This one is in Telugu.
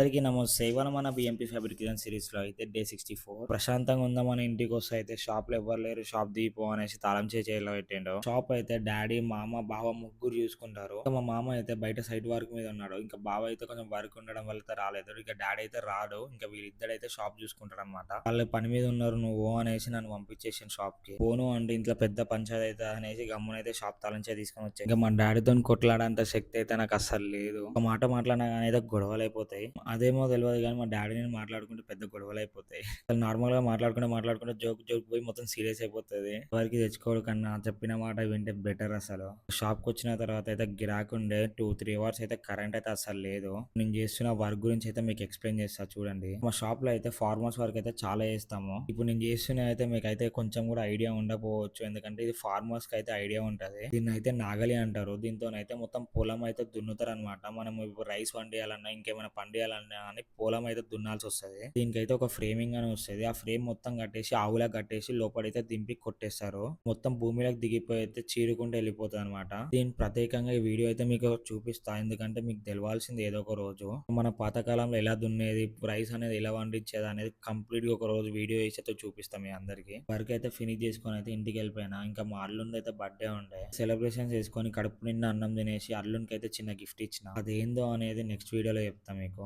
అందరికీ నమస్తే. ఇవాళ మన బీఎంపీ ఫ్యాబ్రికేషన్ సిరీస్‌లో అయితే డే 64 ప్రశాంతంగా ఉందామని ఇంటికొస్తే అయితే షాప్‌లో ఎవ్వరు లేరు. షాప్ తీయిపో అనేసి తాళం చేయి చేతిలో పెట్టిండు. షాప్ అయితే డాడీ, మామ, బావ ముగ్గురు చూసుకుంటారు. ఇంకా మా మామ అయితే బయట సైట్ వర్క్ మీద ఉన్నాడు. ఇంకా బావ అయితే కొంచెం వర్క్ ఉండడం వల్ల అయితే రాలేదు. ఇక డాడీ అయితే రాడు. ఇంకా వీళ్ళిద్దరైతే షాప్ చూసుకుంటారనమాట. వాళ్ళు పని మీద ఉన్నారు నువ్వు అనేసి నన్ను పంపించేసిండు షాప్‌కి. పోను అంటే ఇంట్లో పెద్ద పంచాయతీ అయితే అనేసి గమ్మునైతే షాప్ తాళం చేయి తీసుకొని వచ్చాను. ఇంకా మా డాడీతోని కొట్లాడేంత శక్తి అయితే నాకు అస్సలు లేదు. ఒక మాట మాట్లాడినా గానీ అయితే గొడవలయిపోతాయి. అదేమో తెలవదు గానీ మా డాడీ నేను మాట్లాడుకుంటే పెద్ద గొడవలయిపోతాయి. అసలు నార్మల్‌గా మాట్లాడుకుంటే జోక్ పోయి మొత్తం సీరియస్ అయిపోతది. ఎవరికి తెచ్చుకోడు కన్నా చెప్పిన మాట వింటే బెటర్ అసలు. షాప్‌కొచ్చిన తర్వాత అయితే గిరాకుండే 2, 3 అవర్స్ అయితే కరెంట్ అయితే అస్సలు లేదు. నేను చేస్తున్న వర్క్ గురించి అయితే మీకు ఎక్స్‌ప్లెయిన్ చేస్తా చూడండి. మా షాప్‌లో అయితే ఫార్మర్స్ వర్క్ అయితే చాలా చేస్తాము. ఇప్పుడు నేను చేస్తున్నది అయితే మీకైతే కొంచెం కూడా ఐడియా ఉండకపోవచ్చు. ఎందుకంటే ఇది ఫార్మర్స్‌కి అయితే ఐడియా ఉంటది. దీన్నయితే నాగలి అంటారు. దీంతోనైతే మొత్తం పొలం అయితే దున్నుతారనమాట. మనం ఇప్పుడు రైస్ పండియాలన్నా ఇంకేమైనా పండియాలన్నా అని పొలం అయితే దున్నాల్సి వస్తది. దీనికైతే ఒక ఫ్రేమింగ్ అని వస్తది. ఆ ఫ్రేమ్ మొత్తం కట్టేసి ఆవులకు కట్టేసి లోపలైతే దింపి కొట్టేస్తారు. మొత్తం భూమిలోకి దిగిపోయి అయితే చీరుకుంటూ వెళ్ళిపోతది అనమాట. దీని ప్రత్యేకంగా ఈ వీడియో అయితే మీకు చూపిస్తా. ఎందుకంటే మీకు తెలవాల్సింది ఏదో ఒక రోజు మన పాతకాలంలో ఎలా దున్నేది, రైస్ అనేది ఎలా పండించేది అనేది కంప్లీట్ గా ఒక రోజు వీడియో చేసి అయితే చూపిస్తాం మీ అందరికి. వర్క్ అయితే ఫినిష్ చేసుకొని అయితే ఇంటికి వెళ్ళిపోయినా. ఇంకా మా అల్లుంది అయితే బర్త్డే ఉండే సెలబ్రేషన్ చేసుకొని కడుపు నిండా అన్నం తినేసి అల్లునికి అయితే చిన్న గిఫ్ట్ ఇచ్చిన. అదేందో అనేది నెక్స్ట్ వీడియోలో చెప్తా మీకు.